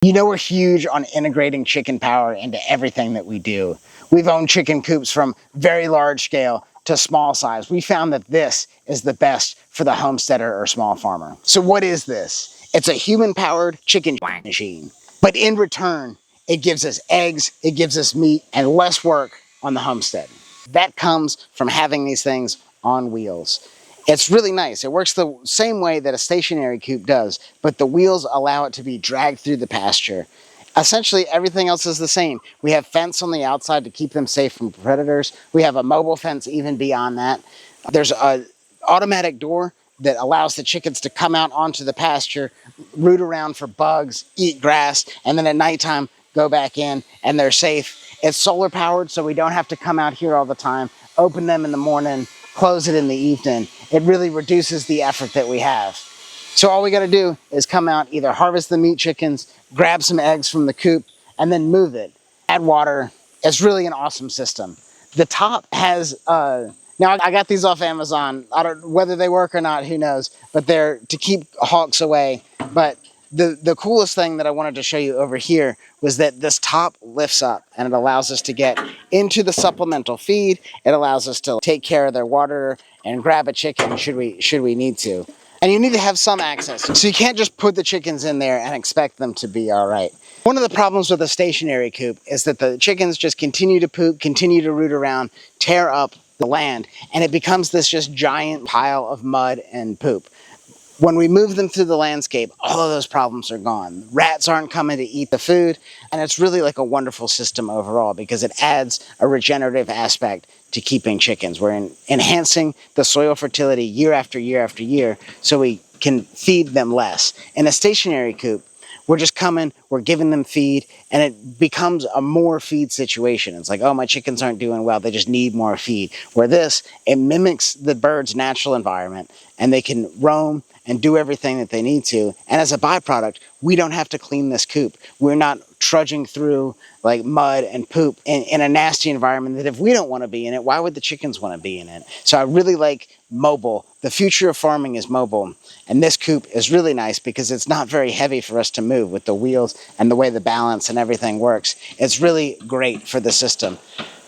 You know, we're huge on integrating chicken power into everything that we do. We've owned chicken coops from very large scale to small size. We found that this is the best for the homesteader or small farmer. So what is this? It's a human-powered chicken machine. But in return, it gives us eggs, it gives us meat, and less work on the homestead. That comes from having these things on wheels. It's really nice. It works the same way that a stationary coop does, but the wheels allow it to be dragged through the pasture. Essentially, everything else is the same. We have fence on the outside to keep them safe from predators. We have a mobile fence even beyond that. There's an automatic door that allows the chickens to come out onto the pasture, root around for bugs, eat grass, and then at nighttime go back in and they're safe. It's solar powered, so we don't have to come out here all the time, open them in the morning, close it in the evening. It really reduces the effort that we have. So all we got to do is come out, either harvest the meat chickens, grab some eggs from the coop, and then move it. Add water. It's really an awesome system. The top has, now I got these off Amazon. I don't, whether they work or not, who knows, but they're to keep hawks away. But the coolest thing that I wanted to show you over here was that this top lifts up and it allows us to get into the supplemental feed. It allows us to take care of their water and grab a chicken should we need to. And you need to have some access. So you can't just put the chickens in there and expect them to be all right. One of the problems with a stationary coop is that the chickens just continue to poop, continue to root around, tear up the land, and it becomes this just giant pile of mud and poop. When we move them through the landscape, all of those problems are gone. Rats aren't coming to eat the food, and it's really like a wonderful system overall because it adds a regenerative aspect to keeping chickens. We're enhancing the soil fertility year after year after year so we can feed them less. In a stationary coop, we're just coming, we're giving them feed, and it becomes a more feed situation. It's like, oh, my chickens aren't doing well, they just need more feed. Where this, it mimics the bird's natural environment, and they can roam and do everything that they need to. And as a byproduct, we don't have to clean this coop. We're not trudging through like mud and poop in a nasty environment that if we don't want to be in it, why would the chickens want to be in it? So I really like mobile. The future of farming is mobile. And this coop is really nice because it's not very heavy for us to move with the wheels and the way the balance and everything works. It's really great for the system.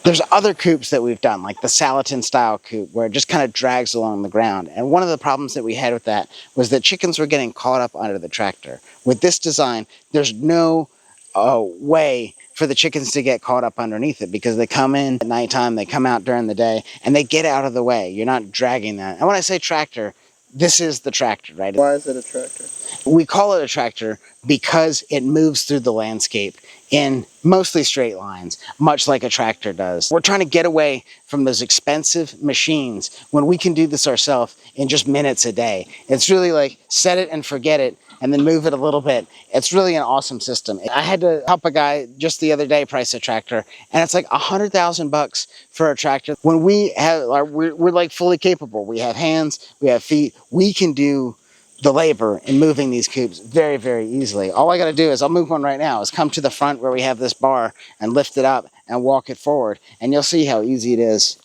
There's other coops that we've done, like the Salatin style coop, where it just kind of drags along the ground. And one of the problems that we had with that was that chickens were getting caught up under the tractor. With this design, there's no way for the chickens to get caught up underneath it because they come in at nighttime, they come out during the day, and they get out of the way. You're not dragging that. And when I say tractor, this is the tractor, right? Why is it a tractor? We call it a tractor because it moves through the landscape in mostly straight lines, much like a tractor does. We're trying to get away from those expensive machines when we can do this ourselves in just minutes a day. It's really like set it and forget it and then move it a little bit. It's really an awesome system. I had to help a guy just the other day price a tractor, and it's like $100,000 for a tractor. When we have, we're like fully capable. We have hands, we have feet. We can do the labor in moving these coops very, very easily. All I gotta do is, I'll move one right now, is come to the front where we have this bar and lift it up and walk it forward. And you'll see how easy it is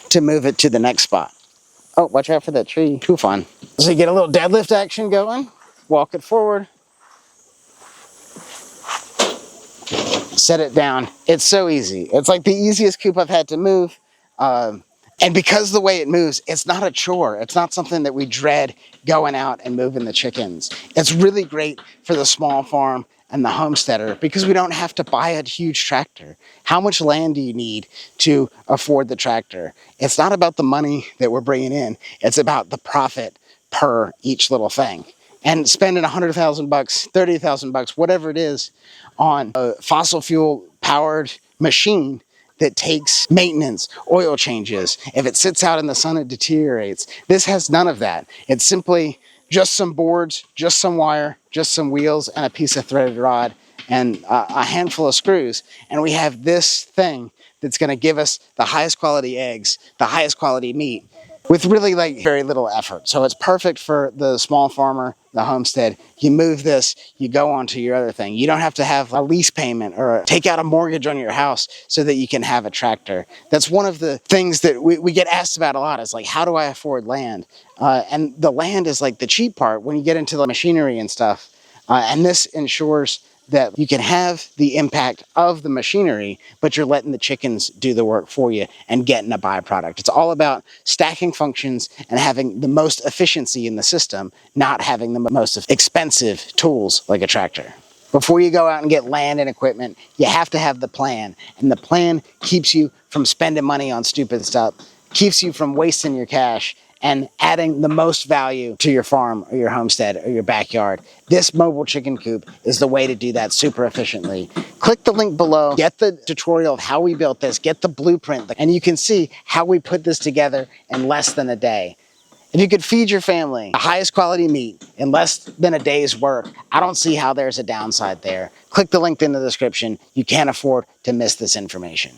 to move it to the next spot. Oh, watch out for that tree. Too fun. So you get a little deadlift action going, walk it forward, set it down. It's so easy. It's like the easiest coop I've had to move. And because the way it moves, it's not a chore. It's not something that we dread going out and moving the chickens. It's really great for the small farm and the homesteader because we don't have to buy a huge tractor. How much land do you need to afford the tractor? It's not about the money that we're bringing in. It's about the profit per each little thing. And spending $100,000, $30,000, whatever it is, on a fossil fuel powered machine that takes maintenance, oil changes. If it sits out in the sun, it deteriorates. This has none of that. It's simply just some boards, just some wire, just some wheels, and a piece of threaded rod, and a handful of screws. And we have this thing that's gonna give us the highest quality eggs, the highest quality meat, with really like very little effort. So it's perfect for the small farmer, the homestead. You move this, you go on to your other thing. You don't have to have a lease payment or take out a mortgage on your house so that you can have a tractor. That's one of the things that we get asked about a lot, is like, how do I afford land? And the land is like the cheap part when you get into the machinery and stuff. And this ensures that you can have the impact of the machinery, but you're letting the chickens do the work for you and getting a byproduct. It's all about stacking functions and having the most efficiency in the system, not having the most expensive tools like a tractor. Before you go out and get land and equipment, you have to have the plan. And the plan keeps you from spending money on stupid stuff, keeps you from wasting your cash, and adding the most value to your farm or your homestead or your backyard. This mobile chicken coop is the way to do that super efficiently. Click the link below, get the tutorial of how we built this, get the blueprint, and you can see how we put this together in less than a day. If you could feed your family the highest quality meat in less than a day's work, I don't see how there's a downside there. Click the link in the description. You can't afford to miss this information.